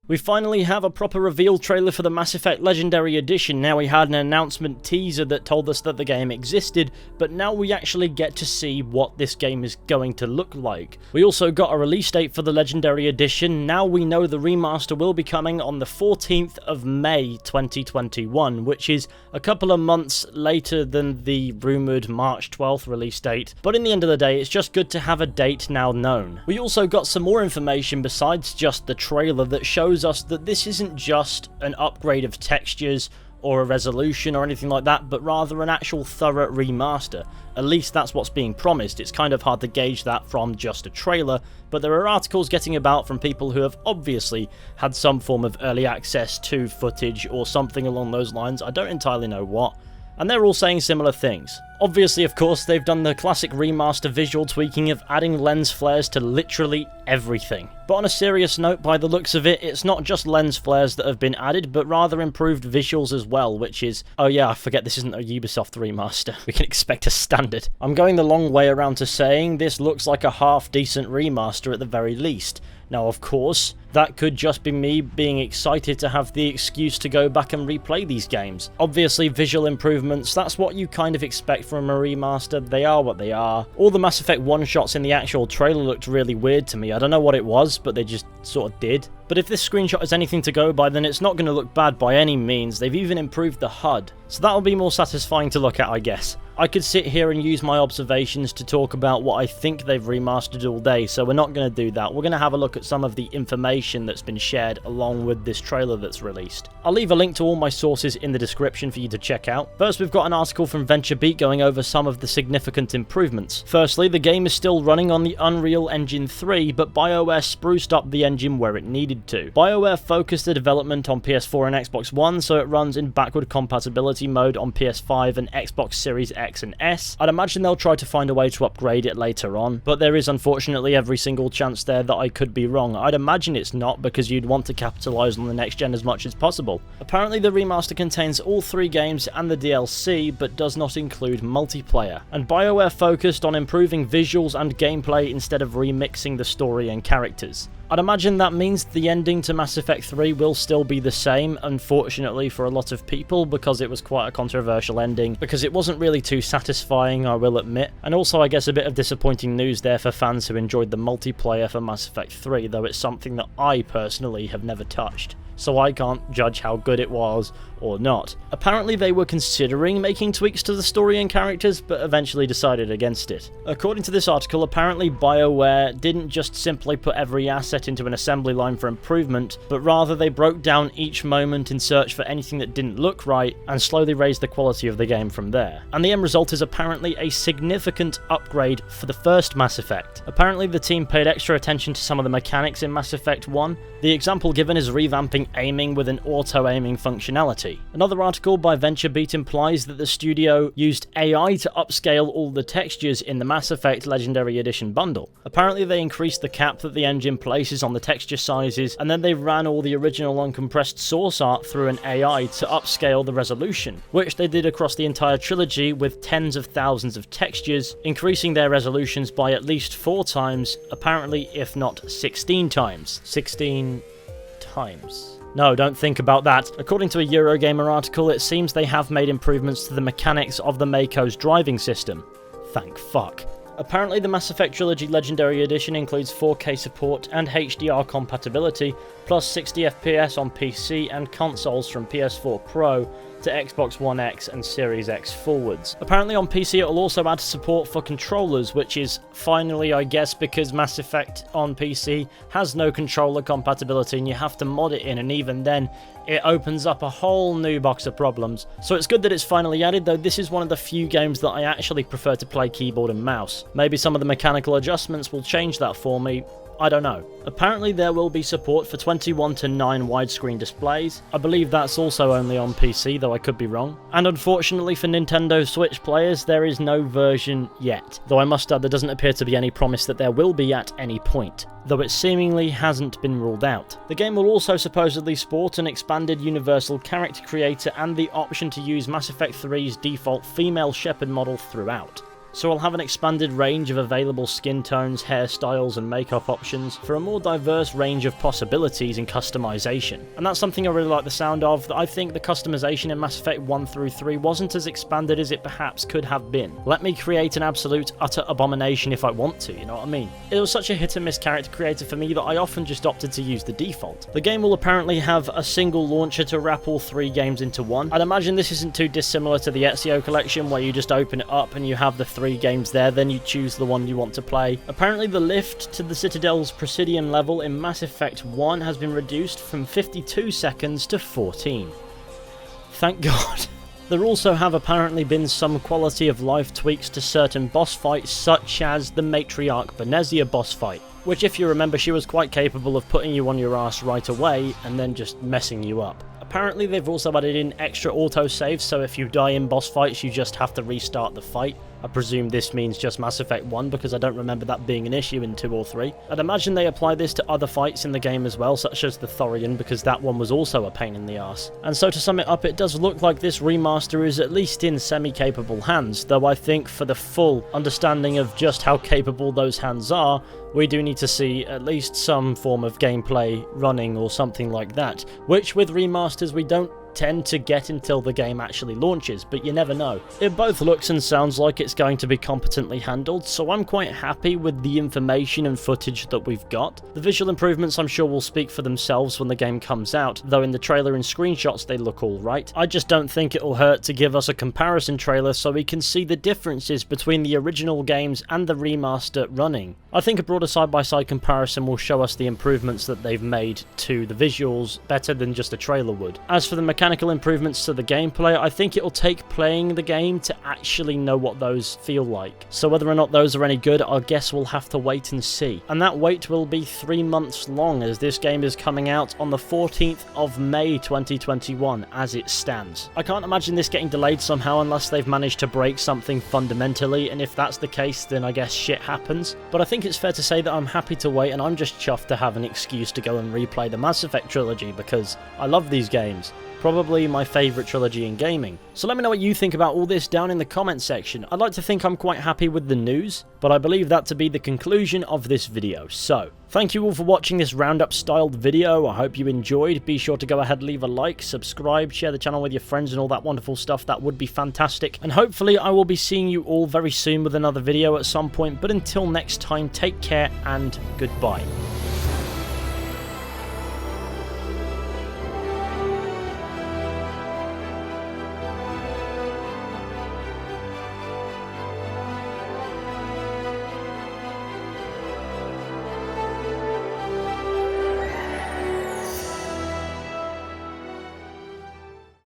We finally have a proper reveal trailer for the Mass Effect Legendary Edition. Now, we had an announcement teaser that told us that the game existed, but now we actually get to see what this game is going to look like. We also got a release date for the Legendary Edition. Now we know the remaster will be coming on the 14th of May 2021, which is a couple of months later than the rumoured March 12th release date. But in the end of the day, it's just good to have a date now known. We also got some more information besides just the trailer that shows us that this isn't just an upgrade of textures or a resolution or anything like that, but rather an actual thorough remaster. At least that's what's being promised. It's kind of hard to gauge that from just a trailer, but there are articles getting about from people who have obviously had some form of early access to footage or something along those lines. I don't entirely know what, and they're all saying similar things. Obviously, of course, they've done the classic remaster visual tweaking of adding lens flares to literally everything. But on a serious note, by the looks of it, it's not just lens flares that have been added, but rather improved visuals as well, which is... oh yeah, I forget this isn't a Ubisoft remaster. We can expect a standard. I'm going the long way around to saying this looks like a half-decent remaster at the very least. Now, of course, that could just be me being excited to have the excuse to go back and replay these games. Obviously, visual improvements, that's what you kind of expect from a remaster. They are what they are. All the Mass Effect one-shots in the actual trailer looked really weird to me. I don't know what it was, but they just sort of did. But if this screenshot is anything to go by, then it's not going to look bad by any means. They've even improved the HUD, so that'll be more satisfying to look at, I guess. I could sit here and use my observations to talk about what I think they've remastered all day, so we're not going to do that. We're going to have a look at some of the information that's been shared along with this trailer that's released. I'll leave a link to all my sources in the description for you to check out. First, we've got an article from VentureBeat going over some of the significant improvements. Firstly, the game is still running on the Unreal Engine 3, but BioWare spruced up the engine where it needed to. BioWare focused the development on PS4 and Xbox One, so it runs in backward compatibility mode on PS5 and Xbox Series X and S. I'd imagine they'll try to find a way to upgrade it later on, but there is unfortunately every single chance there that I could be wrong. I'd imagine it's not, because you'd want to capitalise on the next gen as much as possible. Apparently the remaster contains all 3 games and the DLC, but does not include multiplayer. And BioWare focused on improving visuals and gameplay instead of remixing the story and characters. I'd imagine that means the ending to Mass Effect 3 will still be the same, unfortunately for a lot of people, because it was quite a controversial ending, because it wasn't really too satisfying, I will admit. And also, I guess, a bit of disappointing news there for fans who enjoyed the multiplayer for Mass Effect 3, though it's something that I personally have never touched, so I can't judge how good it was or not. Apparently they were considering making tweaks to the story and characters, but eventually decided against it. According to this article, apparently BioWare didn't just simply put every asset into an assembly line for improvement, but rather they broke down each moment in search for anything that didn't look right, and slowly raised the quality of the game from there. And the end result is apparently a significant upgrade for the first Mass Effect. Apparently the team paid extra attention to some of the mechanics in Mass Effect 1. The example given is revamping aiming with an auto-aiming functionality. Another article by VentureBeat implies that the studio used AI to upscale all the textures in the Mass Effect Legendary Edition bundle. Apparently they increased the cap that the engine places on the texture sizes, and then they ran all the original uncompressed source art through an AI to upscale the resolution, which they did across the entire trilogy with tens of thousands of textures, increasing their resolutions by at least 4 times, apparently if not 16 times. 16 times. No, don't think about that. According to a Eurogamer article, it seems they have made improvements to the mechanics of the Mako's driving system. Thank fuck. Apparently the Mass Effect Trilogy Legendary Edition includes 4K support and HDR compatibility, plus 60 FPS on PC and consoles from PS4 Pro to Xbox One X and Series X forwards. Apparently on PC it will also add support for controllers, which is finally, I guess, because Mass Effect on PC has no controller compatibility and you have to mod it in, and even then it opens up a whole new box of problems. So it's good that it's finally added, though this is one of the few games that I actually prefer to play keyboard and mouse. Maybe some of the mechanical adjustments will change that for me. I don't know. Apparently there will be support for 21:9 widescreen displays. I believe that's also only on PC, though I could be wrong. And unfortunately for Nintendo Switch players, there is no version yet, though I must add there doesn't appear to be any promise that there will be at any point, though it seemingly hasn't been ruled out. The game will also supposedly sport an expanded universal character creator and the option to use Mass Effect 3's default female Shepard model throughout. So I'll have an expanded range of available skin tones, hairstyles and makeup options for a more diverse range of possibilities in customization. And that's something I really like the sound of. That I think the customization in Mass Effect 1 through 3 wasn't as expanded as it perhaps could have been. Let me create an absolute utter abomination if I want to, you know what I mean? It was such a hit and miss character creator for me that I often just opted to use the default. The game will apparently have a single launcher to wrap all 3 games into one. I'd imagine this isn't too dissimilar to the Ezio collection, where you just open it up and you have the 3 games there, then you choose the one you want to play. Apparently the lift to the Citadel's Presidium level in Mass Effect 1 has been reduced from 52 seconds to 14. Thank God. There also have apparently been some quality of life tweaks to certain boss fights, such as the Matriarch Benezia boss fight, which, if you remember, she was quite capable of putting you on your ass right away and then just messing you up. Apparently they've also added in extra autosaves, so if you die in boss fights you just have to restart the fight. I presume this means just Mass Effect 1 because I don't remember that being an issue in 2 or 3. I'd imagine they apply this to other fights in the game as well, such as the Thorian, because that one was also a pain in the arse. And so to sum it up, it does look like this remaster is at least in semi-capable hands, though I think for the full understanding of just how capable those hands are, we do need to see at least some form of gameplay running or something like that, which with remasters we don't tend to get until the game actually launches, but you never know. It both looks and sounds like it's going to be competently handled, so I'm quite happy with the information and footage that we've got. The visual improvements I'm sure will speak for themselves when the game comes out, though in the trailer and screenshots they look alright. I just don't think it'll hurt to give us a comparison trailer so we can see the differences between the original games and the remaster running. I think a broader side-by-side comparison will show us the improvements that they've made to the visuals better than just a trailer would. As for the mechanical improvements to the gameplay, I think it'll take playing the game to actually know what those feel like. So whether or not those are any good, I guess we'll have to wait and see. And that wait will be 3 months long, as this game is coming out on the 14th of May 2021 as it stands. I can't imagine this getting delayed somehow unless they've managed to break something fundamentally, and if that's the case then I guess shit happens. But I think it's fair to say that I'm happy to wait, and I'm just chuffed to have an excuse to go and replay the Mass Effect trilogy because I love these games. Probably my favourite trilogy in gaming. So let me know what you think about all this down in the comments section. I'd like to think I'm quite happy with the news, but I believe that to be the conclusion of this video. So, thank you all for watching this roundup styled video. I hope you enjoyed. Be sure to go ahead, leave a like, subscribe, share the channel with your friends and all that wonderful stuff. That would be fantastic. And hopefully I will be seeing you all very soon with another video at some point. But until next time, take care and goodbye.